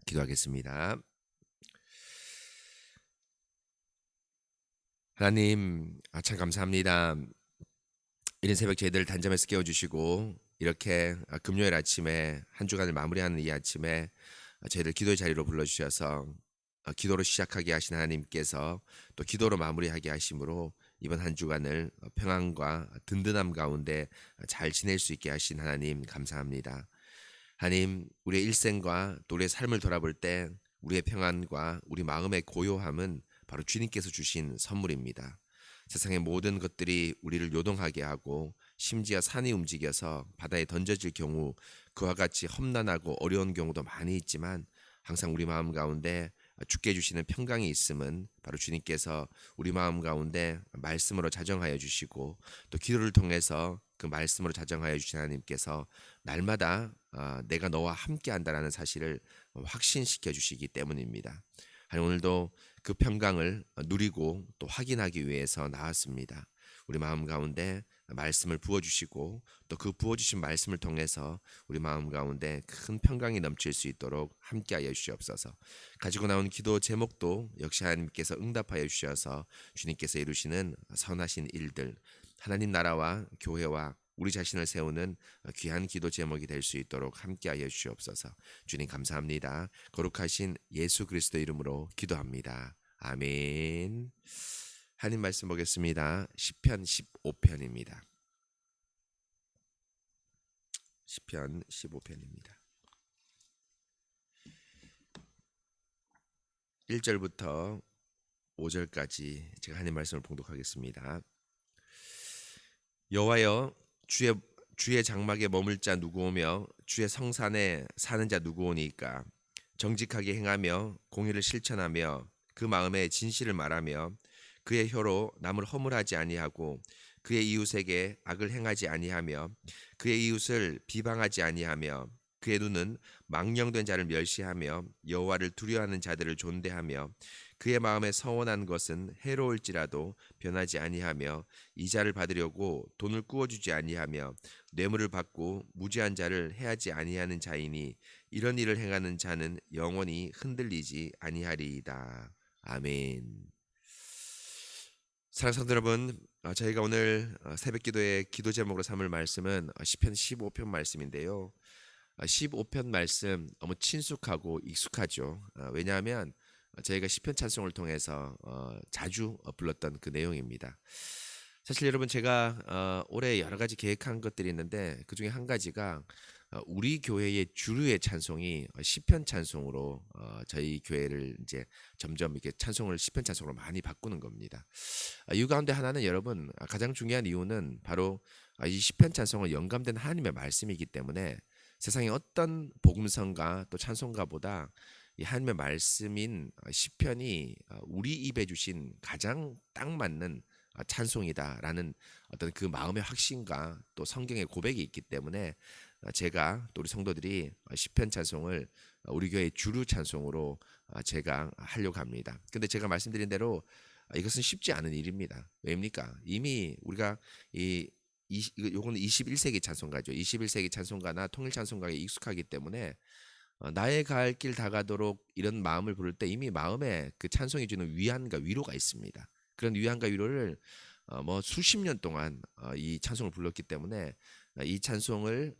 기도하겠습니다. 하나님, 참 감사합니다. 이른 새벽 저희들을 단잠에서 깨워주시고 이렇게 금요일 아침에 한 주간을 마무리하는 이 아침에 저희들 기도의 자리로 불러주셔서 기도로 시작하게 하신 하나님께서 또 기도로 마무리하게 하심으로 이번 한 주간을 평안과 든든함 가운데 잘 지낼 수 있게 하신 하나님 감사합니다. 하나님, 우리의 일생과 또 우리의 삶을 돌아볼 때 우리의 평안과 우리 마음의 고요함은 바로 주님께서 주신 선물입니다. 세상의 모든 것들이 우리를 요동하게 하고 심지어 산이 움직여서 바다에 던져질 경우 그와 같이 험난하고 어려운 경우도 많이 있지만 항상 우리 마음 가운데 주께 주시는 평강이 있음은 바로 주님께서 우리 마음 가운데 말씀으로 자정하여 주시고 또 기도를 통해서 그 말씀으로 자정하여 주신 하나님께서 날마다 내가 너와 함께 한다라는 사실을 확신시켜 주시기 때문입니다. 오늘도 그 평강을 누리고 또 확인하기 위해서 나왔습니다. 우리 마음 가운데 말씀을 부어주시고 또 그 부어주신 말씀을 통해서 우리 마음 가운데 큰 평강이 넘칠 수 있도록 함께하여 주시옵소서. 가지고 나온 기도 제목도 역시 하나님께서 응답하여 주셔서 주님께서 이루시는 선하신 일들, 하나님 나라와 교회와 우리 자신을 세우는 귀한 기도 제목이 될 수 있도록 함께하여 주시옵소서. 주님 감사합니다. 거룩하신 예수 그리스도 이름으로 기도합니다. 아멘. 하나님 말씀 보겠습니다. 시편 15편입니다. 시편 15편입니다. 1절부터 5절까지 제가 하나님 말씀을 봉독하겠습니다. 여호와여, 주의 장막에 머물 자 누구오며 주의 성산에 사는 자 누구오니까. 정직하게 행하며 공의를 실천하며 그 마음에 진실을 말하며 그의 혀로 남을 허물하지 아니하고 그의 이웃에게 악을 행하지 아니하며 그의 이웃을 비방하지 아니하며 그의 눈은 망령된 자를 멸시하며 여호와를 두려워하는 자들을 존대하며 그의 마음에 서원한 것은 해로울지라도 변하지 아니하며 이자를 받으려고 돈을 꾸어주지 아니하며 뇌물을 받고 무지한 자를 해하지 아니하는 자이니 이런 일을 행하는 자는 영원히 흔들리지 아니하리이다. 아멘. 사랑하는 성도 여러분, 저희가 오늘 새벽기도의 기도 제목으로 삼을 말씀은 시편 15편 말씀인데요. 15편 말씀 너무 친숙하고 익숙하죠. 왜냐하면 저희가 시편 찬송을 통해서 자주 불렀던 그 내용입니다. 사실 여러분, 제가 올해 여러 가지 계획한 것들이 있는데 그 중에 한 가지가 우리 교회의 주류의 찬송이 시편 찬송으로 저희 교회를 이제 점점 이렇게 찬송을 시편 찬송으로 많이 바꾸는 겁니다. 이유 가운데 하나는 여러분, 가장 중요한 이유는 바로 이 시편 찬송은 영감된 하나님의 말씀이기 때문에 세상의 어떤 복음성가 또 찬송가보다 이 하나님의 말씀인 시편이 우리 입에 주신 가장 딱 맞는 찬송이다라는 어떤 그 마음의 확신과 또 성경의 고백이 있기 때문에 제가 또 우리 성도들이 시편 찬송을 우리 교회의 주류 찬송으로 제가 하려고 합니다. 근데 제가 말씀드린 대로 이것은 쉽지 않은 일입니다. 왜입니까? 이미 우리가 요거는 21세기 찬송가죠. 21세기 찬송가나 통일 찬송가에 익숙하기 때문에 나의 갈 길 다가도록 이런 마음을 부를 때 이미 마음에 그 찬송이 주는 위안과 위로가 있습니다. 그런 위안과 위로를 뭐 수십 년 동안 이 찬송을 불렀기 때문에 이 찬송을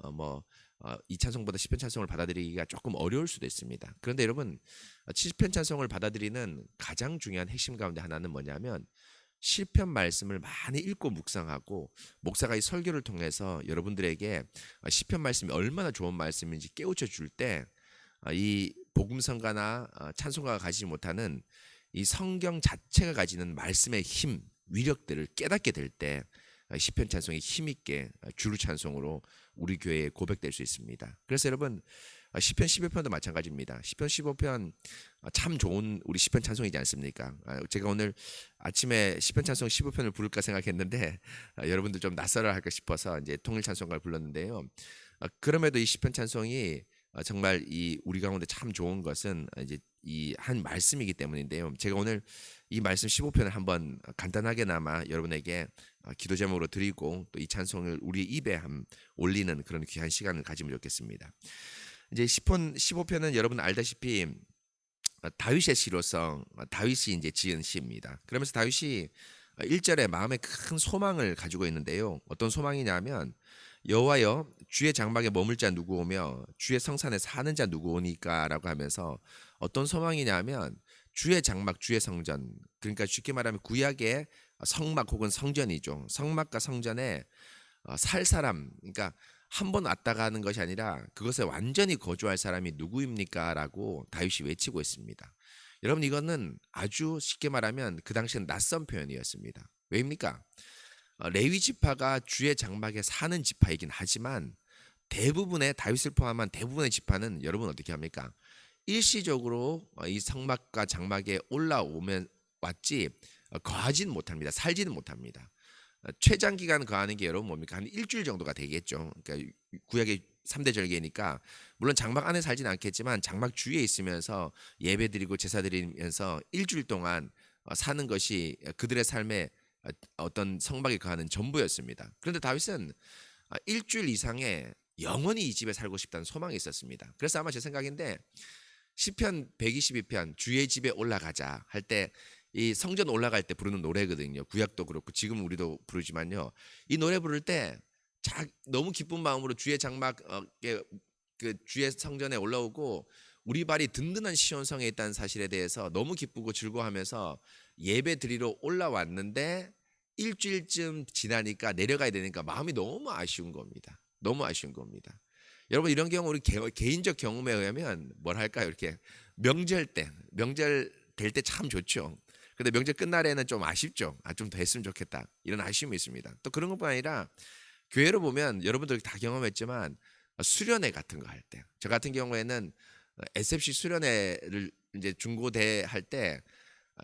이 찬송보다 시편 찬송을 받아들이기가 조금 어려울 수도 있습니다. 그런데 여러분, 시편 찬송을 받아들이는 가장 중요한 핵심 가운데 하나는 뭐냐면 시편 말씀을 많이 읽고 묵상하고 목사가 이 설교를 통해서 여러분들에게 시편 말씀이 얼마나 좋은 말씀인지 깨우쳐 줄 때 이 복음성가나 찬송가가 가지지 못하는 이 성경 자체가 가지는 말씀의 힘, 위력들을 깨닫게 될 때 시편 찬송이 힘있게 주류 찬송으로 우리 교회에 고백될 수 있습니다. 그래서 여러분, 시편 15편도 마찬가지입니다. 시편 15편 참 좋은 우리 시편 찬송이지 않습니까? 제가 오늘 아침에 시편 찬송 15편을 부를까 생각했는데 여러분들 좀 낯설어 할까 싶어서 이제 통일 찬송가를 불렀는데요. 그럼에도 이 시편 찬송이 정말 이 우리 가운데 참 좋은 것은 이제 이 한 말씀이기 때문인데요. 제가 오늘 이 말씀 15편을 한번 간단하게나마 여러분에게 기도 제목으로 드리고 또 이 찬송을 우리 입에 올리는 그런 귀한 시간을 가지면 좋겠습니다. 이제 10편 15편은 여러분 알다시피 다윗의 시로서 다윗이 이제 지은 시입니다. 그러면서 다윗이 1절에 마음에 큰 소망을 가지고 있는데요. 어떤 소망이냐면 여호와여 주의 장막에 머물 자 누구 오며 주의 성산에 사는 자 누구 오니까라고 하면서 어떤 소망이냐면 주의 장막 주의 성전, 그러니까 쉽게 말하면 구약의 성막 혹은 성전이죠. 성막과 성전에 살 사람, 그러니까 한 번 왔다 가는 것이 아니라 그것에 완전히 거주할 사람이 누구입니까? 라고 다윗이 외치고 있습니다. 여러분, 이거는 아주 쉽게 말하면 그 당시엔 낯선 표현이었습니다. 왜입니까? 레위 지파가 주의 장막에 사는 지파이긴 하지만 대부분의, 다윗을 포함한 대부분의 지파는 여러분 어떻게 합니까? 일시적으로 이 성막과 장막에 올라오면 왔지 거하지는 못합니다. 살지는 못합니다. 최장 기간 거하는 게 여러분 뭡니까? 한 일주일 정도가 되겠죠. 그러니까 구약의 3대 절개니까 물론 장막 안에 살지는 않겠지만 장막 주위에 있으면서 예배 드리고 제사 드리면서 일주일 동안 사는 것이 그들의 삶의 어떤 성막에 거하는 전부였습니다. 그런데 다윗은 일주일 이상의 영원히 이 집에 살고 싶다는 소망이 있었습니다. 그래서 아마 제 생각인데 시편 122편 주의 집에 올라가자 할 때 이 성전 올라갈 때 부르는 노래거든요. 구약도 그렇고 지금 우리도 부르지만요. 이 노래 부를 때 너무 기쁜 마음으로 주의 장막 그 주의 성전에 올라오고 우리 발이 든든한 시온성에 있다는 사실에 대해서 너무 기쁘고 즐거워하면서 예배 드리러 올라왔는데 일주일쯤 지나니까 내려가야 되니까 마음이 너무 아쉬운 겁니다. 너무 아쉬운 겁니다. 여러분, 이런 경우 우리 개인적 경험에 의하면 뭘 할까요? 이렇게 명절 될 때 참 좋죠. 근데 명절 끝날에는 좀 아쉽죠. 좀 더 했으면 좋겠다. 이런 아쉬움이 있습니다. 또 그런 것뿐 아니라 교회로 보면 여러분들 다 경험했지만 수련회 같은 거 할 때, 저 같은 경우에는 SFC 수련회를 이제 중고대 할 때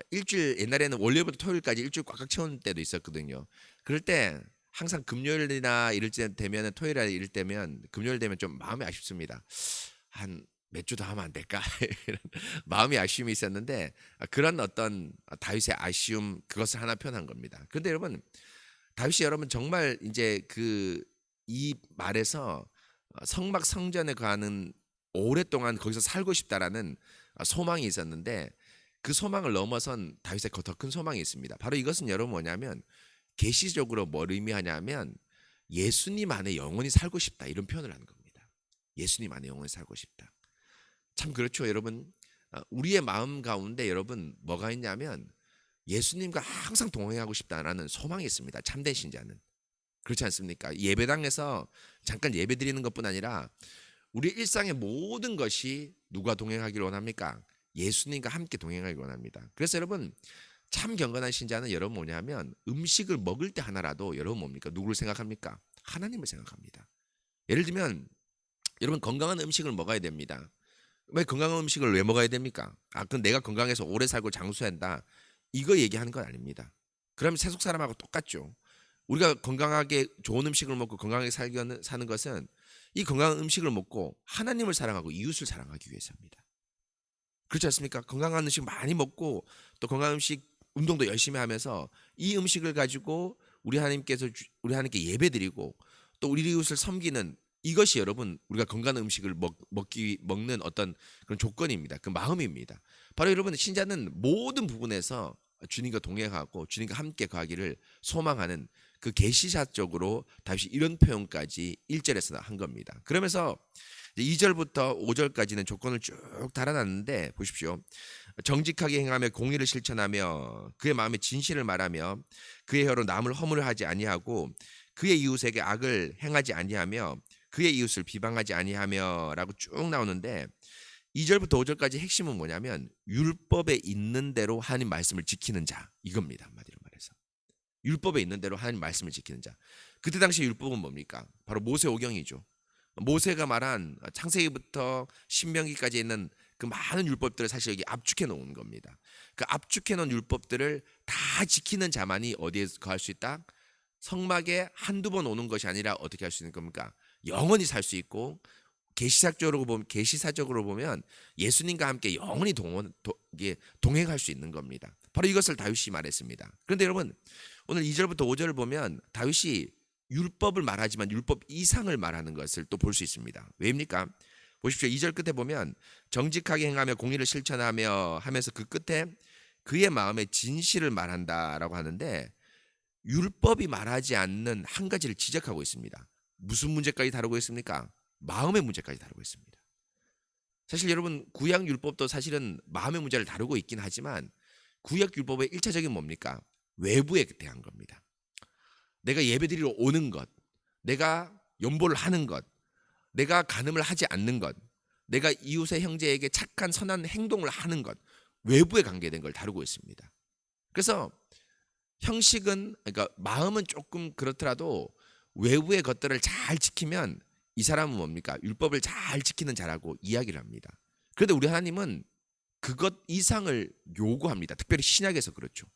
일주일, 옛날에는 월요일부터 토요일까지 일주일 꽉꽉 채운 때도 있었거든요. 그럴 때 항상 금요일이나 이럴 때 되면, 토요일이나 이럴 때면, 금요일 되면 좀 마음이 아쉽습니다. 한 몇 주 더 하면 안 될까? 이런 마음이 아쉬움이 있었는데 그런 어떤 다윗의 아쉬움, 그것을 하나 표현한 겁니다. 그런데 여러분, 다윗이 여러분 정말 이제 이 말에서 성막 성전에 가는 오랫동안 거기서 살고 싶다라는 소망이 있었는데 그 소망을 넘어선 다윗의 더 큰 소망이 있습니다. 바로 이것은 여러분 뭐냐면 계시적으로 뭘 의미하냐면 예수님 안에 영원히 살고 싶다, 이런 표현을 하는 겁니다. 예수님 안에 영원히 살고 싶다. 참 그렇죠, 여러분. 우리의 마음 가운데 여러분 뭐가 있냐면 예수님과 항상 동행하고 싶다라는 소망이 있습니다. 참된 신자는. 그렇지 않습니까? 예배당에서 잠깐 예배 드리는 것뿐 아니라 우리 일상의 모든 것이 누가 동행하기를 원합니까? 예수님과 함께 동행하기를 원합니다. 그래서 여러분, 참 경건한 신자는 여러분 뭐냐면 음식을 먹을 때 하나라도 여러분 뭡니까? 누구를 생각합니까? 하나님을 생각합니다. 예를 들면 여러분, 건강한 음식을 먹어야 됩니다. 왜 건강한 음식을 왜 먹어야 됩니까? 그럼 내가 건강해서 오래 살고 장수한다, 이거 얘기하는 건 아닙니다. 그럼 세속 사람하고 똑같죠. 우리가 건강하게 좋은 음식을 먹고 건강하게 사는 것은 이 건강한 음식을 먹고 하나님을 사랑하고 이웃을 사랑하기 위해서입니다. 그렇지 않습니까? 건강한 음식 많이 먹고 또 건강한 음식 운동도 열심히 하면서 이 음식을 가지고 우리 하나님께 예배드리고 또 우리 이웃을 섬기는, 이것이 여러분 우리가 건강한 음식을 먹는 어떤 그런 조건입니다. 그 마음입니다. 바로 여러분, 신자는 모든 부분에서 주님과 동행하고 주님과 함께 가기를 소망하는 그 계시사적으로 다시 이런 표현까지 1절에서 한 겁니다. 그러면서 2절부터 5절까지는 조건을 쭉 달아놨는데 보십시오. 정직하게 행하며 공의를 실천하며 그의 마음에 진실을 말하며 그의 혀로 남을 허물하지 아니하고 그의 이웃에게 악을 행하지 아니하며 그의 이웃을 비방하지 아니하며 라고 쭉 나오는데 2절부터 5절까지 핵심은 뭐냐면 율법에 있는 대로 하나님 말씀을 지키는 자, 이겁니다. 한마디로 말해서 율법에 있는 대로 하나님 말씀을 지키는 자. 그때 당시 율법은 뭡니까? 바로 모세오경이죠. 모세가 말한 창세기부터 신명기까지 있는 그 많은 율법들을 사실 여기 압축해 놓은 겁니다. 그 압축해 놓은 율법들을 다 지키는 자만이 어디에 거할 수 있다? 성막에 한두 번 오는 것이 아니라 어떻게 할 수 있는 겁니까? 영원히 살 수 있고 계시사적으로 보면 예수님과 함께 영원히 동행할 수 있는 겁니다. 바로 이것을 다윗이 말했습니다. 그런데 여러분, 오늘 2절부터 5절을 보면 다윗이 율법을 말하지만 율법 이상을 말하는 것을 또 볼 수 있습니다. 왜입니까? 보십시오. 2절 끝에 보면 정직하게 행하며 공의를 실천하며 하면서 그 끝에 그의 마음의 진실을 말한다라고 하는데 율법이 말하지 않는 한 가지를 지적하고 있습니다. 무슨 문제까지 다루고 있습니까? 마음의 문제까지 다루고 있습니다. 사실 여러분 구약 율법도 사실은 마음의 문제를 다루고 있긴 하지만 구약 율법의 1차적인 뭡니까? 외부에 대한 겁니다. 내가 예배드리러 오는 것, 내가 연보를 하는 것, 내가 간음을 하지 않는 것, 내가 이웃의 형제에게 착한 선한 행동을 하는 것, 외부에 관계된 걸 다루고 있습니다. 그래서 형식은 그러니까 마음은 조금 그렇더라도 외부의 것들을 잘 지키면 이 사람은 뭡니까? 율법을 잘 지키는 자라고 이야기를 합니다. 그런데 우리 하나님은 그것 이상을 요구합니다. 특별히 신약에서 그렇죠.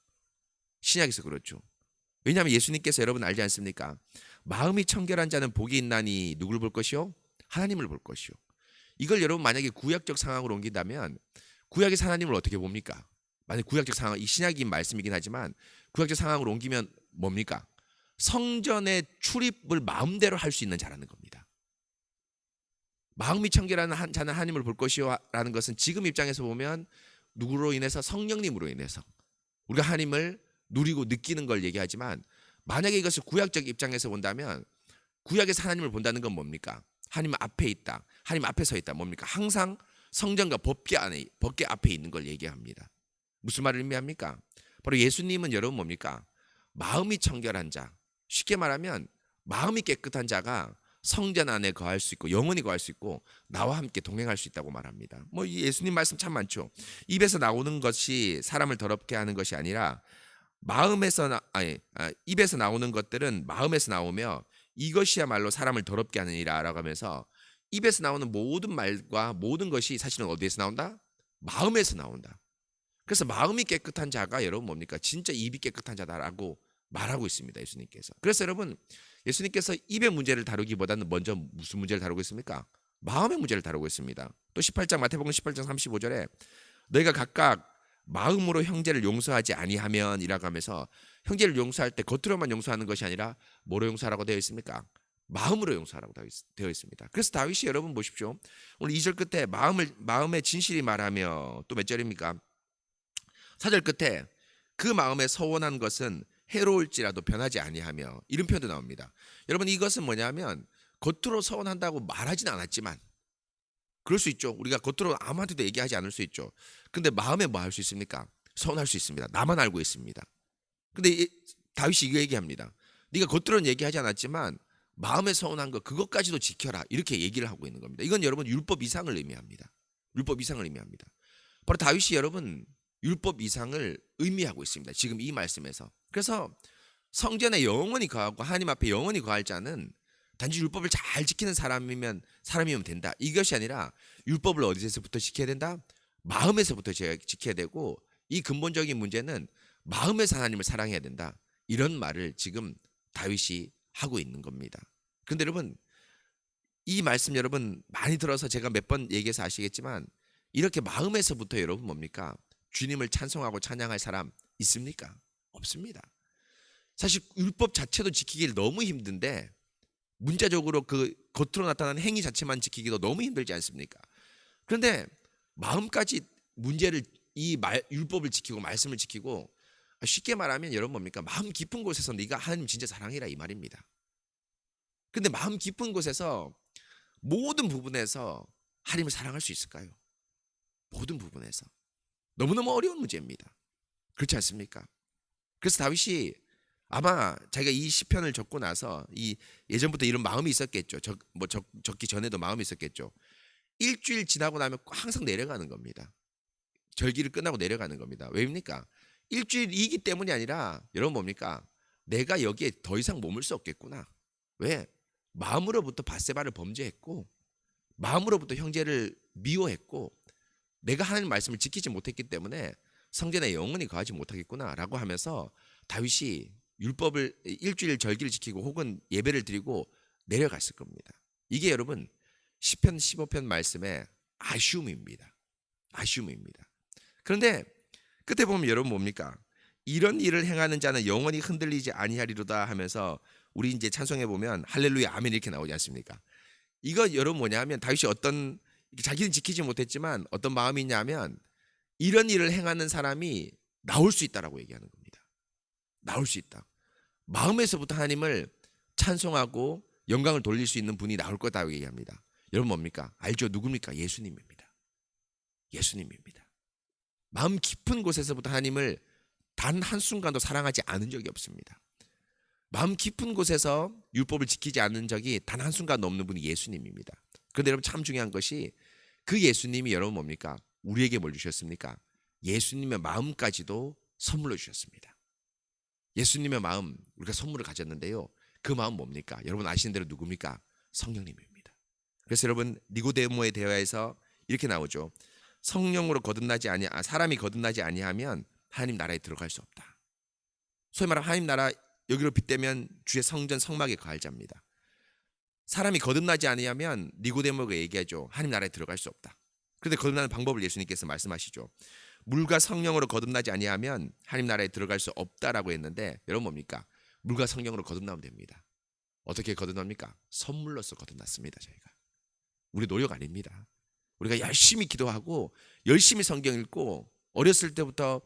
신약에서 그렇죠. 왜냐하면 예수님께서 여러분 알지 않습니까? 마음이 청결한 자는 복이 있나니 누구를 볼 것이요? 하나님을 볼 것이요. 이걸 여러분 만약에 구약적 상황으로 옮긴다면 구약의 하나님을 어떻게 봅니까? 만약 구약적 상황, 이 신약인 말씀이긴 하지만 구약적 상황으로 옮기면 뭡니까? 성전의 출입을 마음대로 할 수 있는 자라는 겁니다. 마음이 청결한 자는 하나님을 볼 것이요 라는 것은 지금 입장에서 보면 누구로 인해서? 성령님으로 인해서 우리가 하나님을 누리고 느끼는 걸 얘기하지만 만약에 이것을 구약적 입장에서 본다면 구약에서 하나님을 본다는 건 뭡니까? 하나님 앞에 있다. 하나님 앞에 서 있다. 뭡니까? 항상 성전과 법궤 앞에 있는 걸 얘기합니다. 무슨 말을 의미합니까? 바로 예수님은 여러분 뭡니까? 마음이 청결한 자. 쉽게 말하면 마음이 깨끗한 자가 성전 안에 거할 수 있고 영원히 거할 수 있고 나와 함께 동행할 수 있다고 말합니다. 뭐 예수님 말씀 참 많죠. 입에서 나오는 것이 사람을 더럽게 하는 것이 아니라 입에서 나오는 것들은 마음에서 나오며 이것이야말로 사람을 더럽게 하느니라라고 하면서 입에서 나오는 모든 말과 모든 것이 사실은 어디에서 나온다? 마음에서 나온다. 그래서 마음이 깨끗한 자가 여러분 뭡니까? 진짜 입이 깨끗한 자다라고 말하고 있습니다. 예수님께서. 그래서 여러분 예수님께서 입의 문제를 다루기보다는 먼저 무슨 문제를 다루고 있습니까? 마음의 문제를 다루고 있습니다. 또 18장 마태복음 18장 35절에 너희가 각각 마음으로 형제를 용서하지 아니하면 이라고 하면서 형제를 용서할 때 겉으로만 용서하는 것이 아니라 뭐로 용서하라고 되어 있습니까? 마음으로 용서하라고 되어 있습니다. 그래서 다윗이 여러분 보십시오. 오늘 2절 끝에 마음의 진실이 말하며 또 몇 절입니까? 4절 끝에 그 마음에 서원한 것은 해로울지라도 변하지 아니하며 이런 표현도 나옵니다. 여러분 이것은 뭐냐면 겉으로 서원한다고 말하진 않았지만 그럴 수 있죠. 우리가 겉으로 아무한테도 얘기하지 않을 수 있죠. 근데 마음에 뭐 할 수 있습니까? 서운할 수 있습니다. 나만 알고 있습니다. 근데 다윗이 이거 얘기합니다. 네가 겉으로는 얘기하지 않았지만 마음에 서운한 거 그것까지도 지켜라. 이렇게 얘기를 하고 있는 겁니다. 이건 여러분 율법 이상을 의미합니다. 율법 이상을 의미합니다. 바로 다윗이 여러분 율법 이상을 의미하고 있습니다. 지금 이 말씀에서. 그래서 성전에 영원히 거하고 하나님 앞에 영원히 거할 자는 단지 율법을 잘 지키는 사람이면 된다. 이것이 아니라 율법을 어디서부터 지켜야 된다? 마음에서부터 지켜야 되고 이 근본적인 문제는 마음에서 하나님을 사랑해야 된다. 이런 말을 지금 다윗이 하고 있는 겁니다. 그런데 여러분 이 말씀 여러분 많이 들어서 제가 몇 번 얘기해서 아시겠지만 이렇게 마음에서부터 여러분 뭡니까? 주님을 찬송하고 찬양할 사람 있습니까? 없습니다. 사실 율법 자체도 지키기 너무 힘든데 문자적으로 그 겉으로 나타나는 행위 자체만 지키기도 너무 힘들지 않습니까? 그런데 마음까지 문제를 율법을 지키고 말씀을 지키고 쉽게 말하면 여러분 뭡니까? 마음 깊은 곳에서 네가 하나님 진짜 사랑해라 이 말입니다. 근데 마음 깊은 곳에서 모든 부분에서 하나님을 사랑할 수 있을까요? 모든 부분에서 너무너무 어려운 문제입니다. 그렇지 않습니까? 그래서 다윗이 아마 자기가 이 시편을 적고 나서 예전부터 이런 마음이 있었겠죠. 적기 전에도 마음이 있었겠죠. 일주일 지나고 나면 항상 내려가는 겁니다. 절기를 끝나고 내려가는 겁니다. 왜입니까? 일주일이기 때문이 아니라 여러분 뭡니까? 내가 여기에 더 이상 머물 수 없겠구나. 왜? 마음으로부터 밧세바를 범죄했고 마음으로부터 형제를 미워했고 내가 하나님 말씀을 지키지 못했기 때문에 성전에 영원히 거하지 못하겠구나라고 하면서 다윗이 율법을 일주일 절기를 지키고 혹은 예배를 드리고 내려갔을 겁니다. 이게 여러분 시편 15편 말씀의 아쉬움입니다. 아쉬움입니다. 그런데 끝에 보면 여러분 뭡니까? 이런 일을 행하는 자는 영원히 흔들리지 아니하리로다 하면서 우리 이제 찬송해 보면 할렐루야 아멘 이렇게 나오지 않습니까? 이거 여러분 뭐냐 하면 다윗이 어떤 자기는 지키지 못했지만 어떤 마음이 있냐면 이런 일을 행하는 사람이 나올 수 있다라고 얘기하는 겁니다. 나올 수 있다. 마음에서부터 하나님을 찬송하고 영광을 돌릴 수 있는 분이 나올 거다라고 얘기합니다. 여러분 뭡니까? 알죠? 누굽니까? 예수님입니다. 예수님입니다. 마음 깊은 곳에서부터 하나님을 단 한순간도 사랑하지 않은 적이 없습니다. 마음 깊은 곳에서 율법을 지키지 않는 적이 단 한순간도 없는 분이 예수님입니다. 그런데 여러분 참 중요한 것이 그 예수님이 여러분 뭡니까? 우리에게 뭘 주셨습니까? 예수님의 마음까지도 선물로 주셨습니다. 예수님의 마음 우리가 선물을 가졌는데요. 그 마음 뭡니까? 여러분 아시는 대로 누굽니까? 성령님입니다. 그래서 여러분 니고데모의 대화에서 이렇게 나오죠. 성령으로 사람이 거듭나지 아니하면 하나님 나라에 들어갈 수 없다. 소위 말하면 하나님 나라 여기로 빗대면 주의 성전 성막에 거할 자입니다. 사람이 거듭나지 아니하면 니고데모가 얘기하죠. 하나님 나라에 들어갈 수 없다. 그런데 거듭나는 방법을 예수님께서 말씀하시죠. 물과 성령으로 거듭나지 아니하면 하나님 나라에 들어갈 수 없다라고 했는데 여러분 뭡니까? 물과 성령으로 거듭나면 됩니다. 어떻게 거듭납니까? 선물로서 거듭났습니다. 저희가. 우리 노력 아닙니다. 우리가 열심히 기도하고 열심히 성경 읽고 어렸을 때부터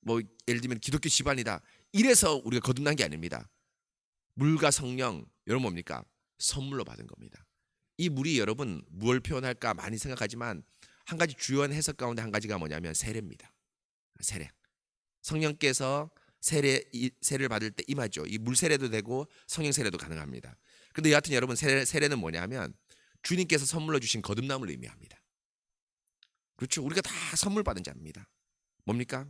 뭐 예를 들면 기독교 집안이다. 이래서 우리가 거듭난 게 아닙니다. 물과 성령 여러분 뭡니까? 선물로 받은 겁니다. 이 물이 여러분 무엇을 표현할까 많이 생각하지만 한 가지 주요한 해석 가운데 한 가지가 뭐냐면 세례입니다. 세례. 성령께서 세례를 받을 때 임하죠. 이 물 세례도 되고 성령 세례도 가능합니다. 그런데 여하튼 여러분 세례는 뭐냐면 주님께서 선물로 주신 거듭남을 의미합니다. 그렇죠. 우리가 다 선물 받은 자입니다. 뭡니까?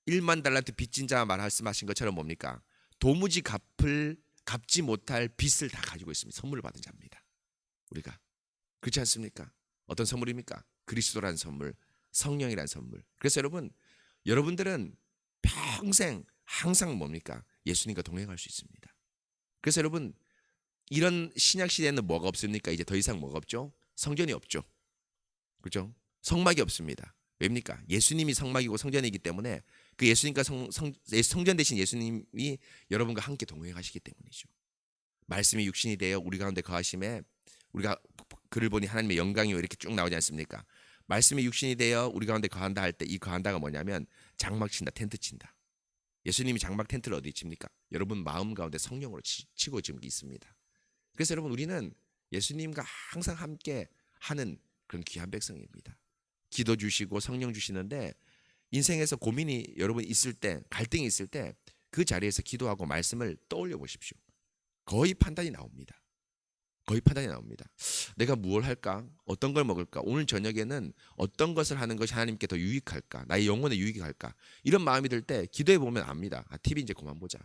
1만 달란트 빚진 자 말씀하신 것처럼 뭡니까? 도무지 갚지 못할 빚을 다 가지고 있습니다. 선물을 받은 자입니다. 우리가. 그렇지 않습니까? 어떤 선물입니까? 그리스도라는 선물, 성령이라는 선물. 그래서 여러분들은 평생 항상 뭡니까? 예수님과 동행할 수 있습니다. 그래서 여러분 이런 신약 시대에는 뭐가 없습니까? 이제 더 이상 뭐가 없죠? 성전이 없죠. 그렇죠? 성막이 없습니다. 왜입니까? 예수님이 성막이고 성전이기 때문에 그 예수님과 성전 대신 예수님이 여러분과 함께 동행하시기 때문이죠. 말씀이 육신이 되어 우리 가운데 거하심에 우리가 그를 보니 하나님의 영광이 이렇게 쭉 나오지 않습니까? 말씀이 육신이 되어 우리 가운데 거한다 할 때 이 거한다가 뭐냐면 장막 친다, 텐트 친다. 예수님이 장막 텐트를 어디 칩니까? 여러분 마음 가운데 성령으로 치고 지은 게 있습니다. 그래서 여러분 우리는 예수님과 항상 함께 하는 그런 귀한 백성입니다. 기도 주시고 성령 주시는데 인생에서 고민이 여러분 있을 때 갈등이 있을 때 그 자리에서 기도하고 말씀을 떠올려 보십시오. 거의 판단이 나옵니다. 거의 판단이 나옵니다. 내가 무엇을 할까? 어떤 걸 먹을까? 오늘 저녁에는 어떤 것을 하는 것이 하나님께 더 유익할까? 나의 영혼에 유익이 갈까? 이런 마음이 들 때 기도해 보면 압니다. TV 이제 그만 보자.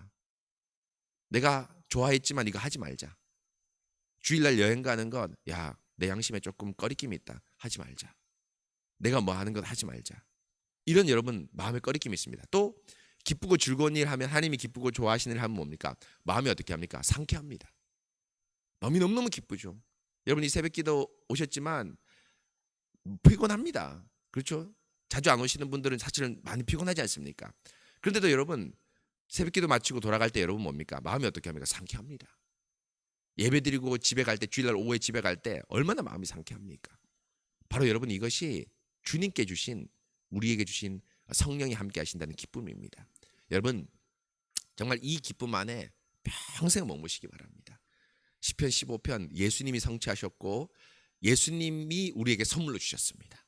내가 좋아했지만 이거 하지 말자. 주일날 여행 가는 건 야, 내 양심에 조금 꺼리낌이 있다. 하지 말자. 내가 뭐 하는 건 하지 말자. 이런 여러분 마음에 꺼리낌이 있습니다. 또 기쁘고 즐거운 일 하면 하나님이 기쁘고 좋아하시는 일 하면 뭡니까? 마음이 어떻게 합니까? 상쾌합니다. 마음이 너무너무 기쁘죠. 여러분 이 새벽기도 오셨지만 피곤합니다. 그렇죠? 자주 안 오시는 분들은 사실은 많이 피곤하지 않습니까? 그런데도 여러분 새벽기도 마치고 돌아갈 때 여러분 뭡니까? 마음이 어떻게 합니까? 상쾌합니다. 예배드리고 집에 갈 때 주일날 오후에 집에 갈 때 얼마나 마음이 상쾌합니까? 바로 여러분 이것이 주님께 주신 우리에게 주신 성령이 함께 하신다는 기쁨입니다. 여러분 정말 이 기쁨 안에 평생 머무시기 바랍니다. 시편 15편 예수님이 성취하셨고 예수님이 우리에게 선물로 주셨습니다.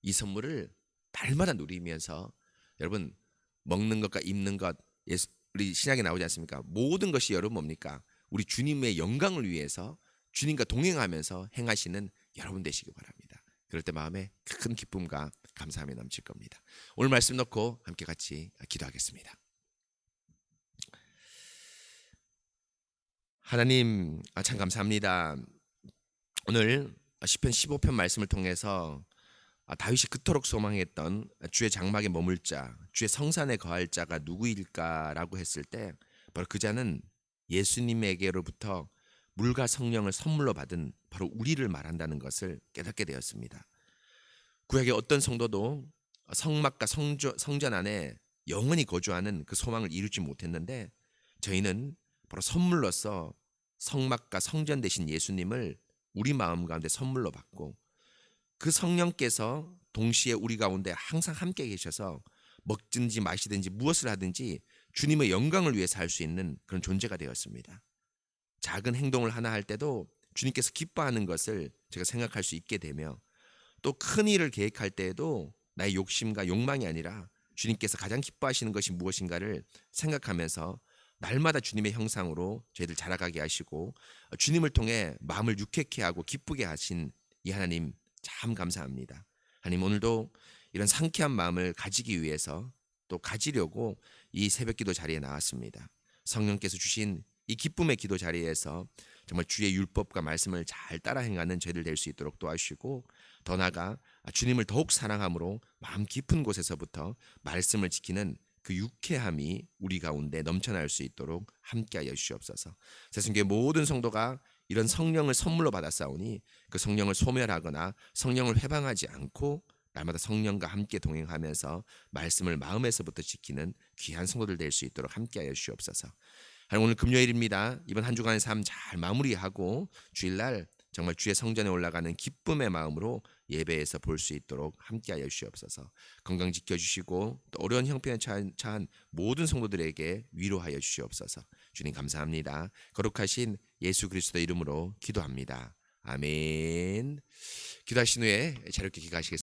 이 선물을 날마다 누리면서 여러분 먹는 것과 입는 것 우리 신약에 나오지 않습니까? 모든 것이 여러분 뭡니까? 우리 주님의 영광을 위해서 주님과 동행하면서 행하시는 여러분 되시기 바랍니다. 그럴 때 마음에 큰 기쁨과 감사함이 넘칠 겁니다. 오늘 말씀 놓고 함께 같이 기도하겠습니다. 하나님 참 감사합니다. 오늘 시편 15편 말씀을 통해서 다윗이 그토록 소망했던 주의 장막에 머물 자, 주의 성산에 거할 자가 누구일까라고 했을 때 바로 그 자는 예수님에게로부터 물과 성령을 선물로 받은 바로 우리를 말한다는 것을 깨닫게 되었습니다. 구약의 어떤 성도도 성막과 성전 안에 영원히 거주하는 그 소망을 이루지 못했는데 저희는 바로 선물로서 성막과 성전 대신 예수님을 우리 마음 가운데 선물로 받고 그 성령께서 동시에 우리 가운데 항상 함께 계셔서 먹든지 마시든지 무엇을 하든지 주님의 영광을 위해서 할 수 있는 그런 존재가 되었습니다. 작은 행동을 하나 할 때도 주님께서 기뻐하는 것을 제가 생각할 수 있게 되며, 또 큰 일을 계획할 때에도 나의 욕심과 욕망이 아니라 주님께서 가장 기뻐하시는 것이 무엇인가를 생각하면서 날마다 주님의 형상으로 저희들 자라가게 하시고 주님을 통해 마음을 유쾌케 하고 기쁘게 하신 이 하나님 참 감사합니다. 하나님, 오늘도 이런 상쾌한 마음을 가지기 위해서 또 가지려고 이 새벽기도 자리에 나왔습니다. 성령께서 주신 이 기쁨의 기도 자리에서 정말 주의 율법과 말씀을 잘 따라 행하는 저희들 될 수 있도록 도와주시고, 더 나아가 주님을 더욱 사랑함으로 마음 깊은 곳에서부터 말씀을 지키는 그 유쾌함이 우리 가운데 넘쳐날 수 있도록 함께하여 주시옵소서. 세상교회 모든 성도가 이런 성령을 선물로 받았사오니 그 성령을 소멸하거나 성령을 회방하지 않고 날마다 성령과 함께 동행하면서 말씀을 마음에서부터 지키는 귀한 성도들 될 수 있도록 함께하여 주시옵소서. 오늘 금요일입니다. 이번 한 주간의 삶 잘 마무리하고 주일날 정말 주의 성전에 올라가는 기쁨의 마음으로 예배에서 볼 수 있도록 함께하여 주시옵소서. 건강 지켜주시고 또 어려운 형편에 처한 모든 성도들에게 위로하여 주시옵소서. 주님 감사합니다. 거룩하신 예수 그리스도 이름으로 기도합니다. 아멘. 기도하신 후에 자유롭게 기가하시겠습니다.